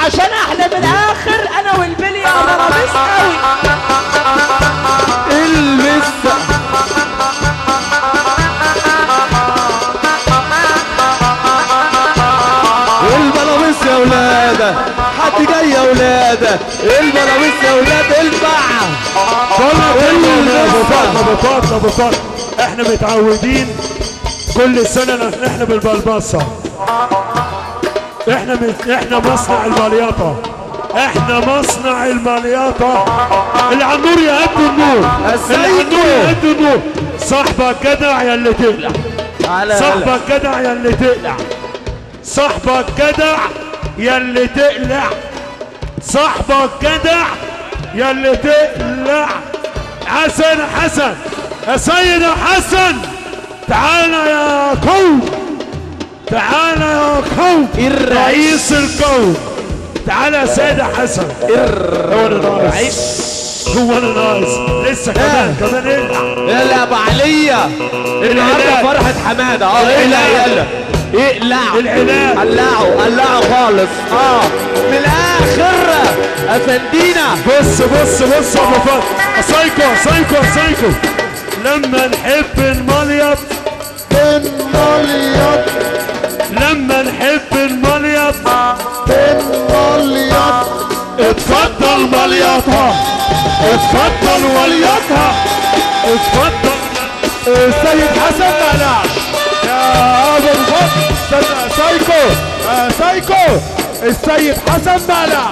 عشان احلى من الاخر انا والبليه انا رابس قوي. المس البلابيس يا ولاده، حد جاي يا ولاده، البلابيس يا ولاده البع. بطاطا احنا متعودين كل سنه احنا بالبلبصه. احنا مصنع المليطه، احنا مصنع المليطه. العنور يا قد النور، العنور يا قد النور. صاحبك جدع يا اللي تقلع، صاحبك جدع يا اللي تقلع، صاحبك جدع يا اللي تقلع، صاحبك جدع يا اللي تقلع. حسن يا سيد حسن، تعالى يا كون، تعالى يا كون رئيس الكون. تعالى يا سيد حسن. هو انا ناقص، هو انا ناقص لسه كمان يلا يا ابو عليا، النهارده فرحه حماده. يلا اقلع العناد، قلعه خالص. من الاخر افندينا. بص يا ابو فهد، سايكو لما نحب المليط، لما نحب المليط اتفضل مليطها، اتفضل وليطها، اتفضل. السيد حسن مقلعش يا ابو الفضل. سايكو السيد حسن مقلع.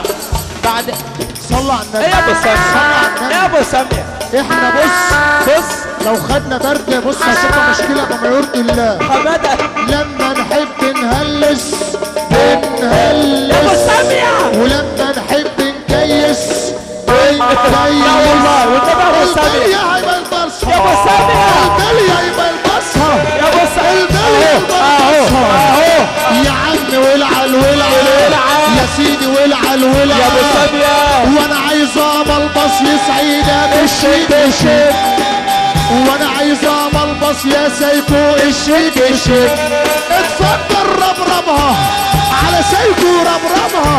بعد صلى على النبي. ايه يا ابو سامي، يا ابو سامي احنا بص لو خدنا برد بص هتبقى مشكله بما يرضي الله. حماده لما نحب نهلس يا ابو سامي، ولما نحب نكيس لا والله والنبي يا ابو سامي، يا ابو سامي البليه يبقى البصها، يا ابو سامي البليه يبقى البصها. يا عم ولع يا سيدي ولع يا ابو سامي، وانا عايز ملبس يسعدك الشيك، وانا عايز ملبس يا سيكو الشيك. اتفضل ربربها على سيكو، ربربها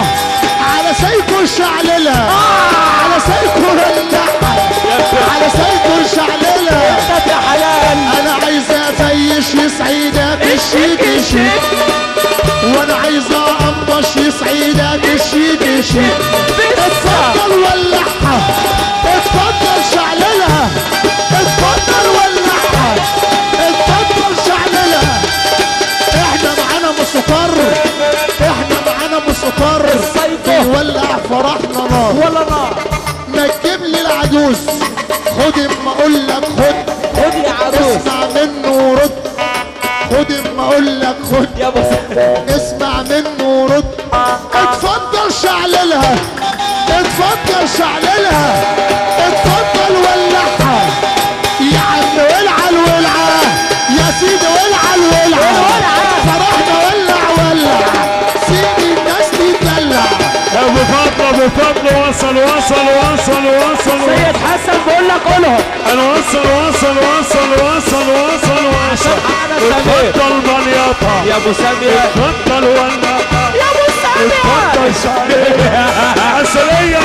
على سيكو شعللها، على سيكو رلعها، على سيكو شعللها. يا حلال انا عايز افيش يسعدك الشيك، وانا عايز انبش يسعدك الشيك. اتفضل ولعها، اتفضل شعللها، اتفضل ولعها، اتفضل شعللها. احنا معانا مسكر يولع فرحنا نار ولا نار. ما تجيب لي العجوز، خد اما اقول لك خد يا عروس، اسمع منه ورد. خد اما اقول لك خد يا ابو سامي اسمع منه ورد. اتفضل شعللها، اتفضل شعللها، اتفضل ولعها. يا عم ولع الولعه يا سيدي، ولع الولعه. فرحنا ولع سيدي الناس تتدلع. ابو فضل وصل. سيد حسن بقول لك قولهم. انا وصل. اتفضل مليطها يا ابو سامي، اتفضل ولعها، يا ابو سامي اتفضل شعللها. عسلية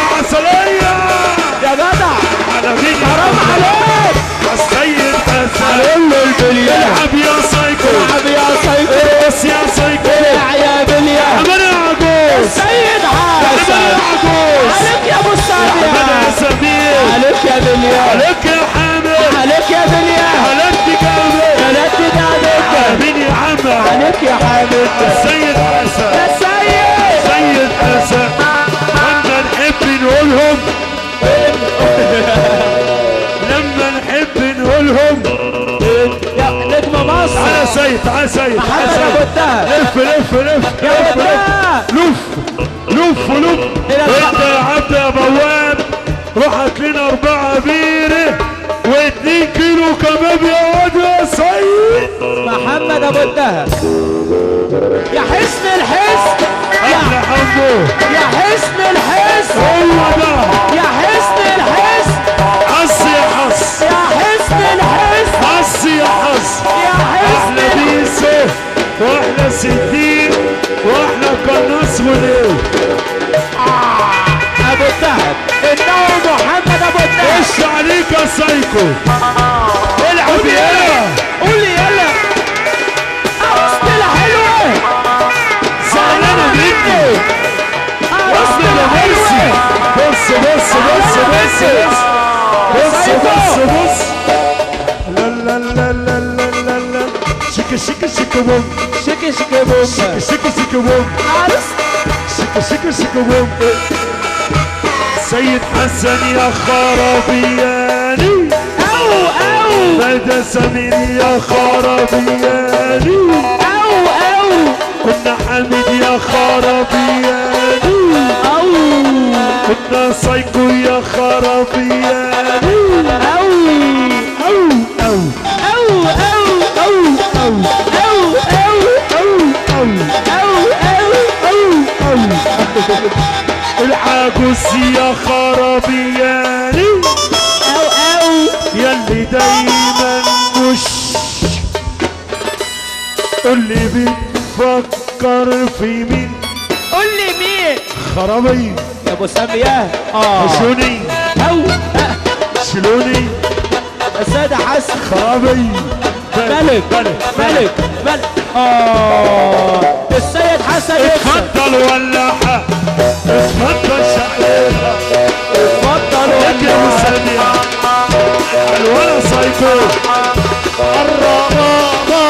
يا جدع، على مين حرام عليك. السيد حسن البليه العب يا سايكو، ارقص يا سايكو، يا بليه حمد العجوز، السيد حمد حسن العجوز، عليك يا ابو سامي، حمد يا سمير، عليك يا بليه، عليك يا حامد، عليك يا بليه، عليك جامد، عليك جامد، مين يا عم؟ عليك يا حامد. السيد حسن، يا سيد حسن. لما نحب نقولهم، لما نحب نقولهم يا نجم مصر. تعال سيد، تعال سيد، محمد ابو الدهب، لف يا ابو الدهب، لف انت يا عبد يا بواب. روح هات لنا 4 بيره و2 كيلو كباب يا واد يا سيد. محمد ابو الدهب، يا حسن الحسن، احلى حمو، يا حسن الحسن، هو ده يا حسن الحسن، حظ يا حظ، يا حسن الحسن، حظ يا حظ. يا حسن احلى بيسو واحلى 60 واحلى قناص وليه. سيكي بوم شكي شكي بوم سيكي سيكي بوم عرس سيكي سيكي بوم. سيد حسن يا خرابياني مدى سمير يا خرابياني كنا حميد يا خرابياني كنا سايكو يا خرابياني العجوز يا خرابياني ياللي دايما مش قولي بتفكر في مين؟ قول لي مين؟ خرابي يا ابو سامية شلوني شلوني السيد حسن خرابي ملك ملك ملك السيد حسن يكسب. اتفضل ولاحة اتفضل شعلها اتفضل يا ابو سامية الولا سايكو الربابة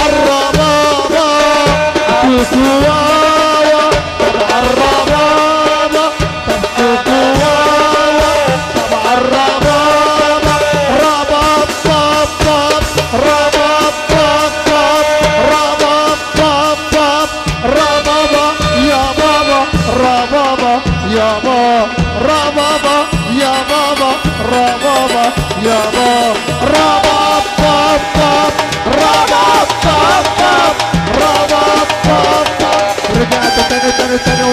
الربابة كوكواوا طبع الربابة كوكواوا طبع الربابة رباب باب باب رباب باب باب رباب باب باب ربابة يا بابا ربابة يا بابا ربابة يا بابا ربابة يا بابا رباب باب باب رباب باب باب رباب باب باب رجعت تاني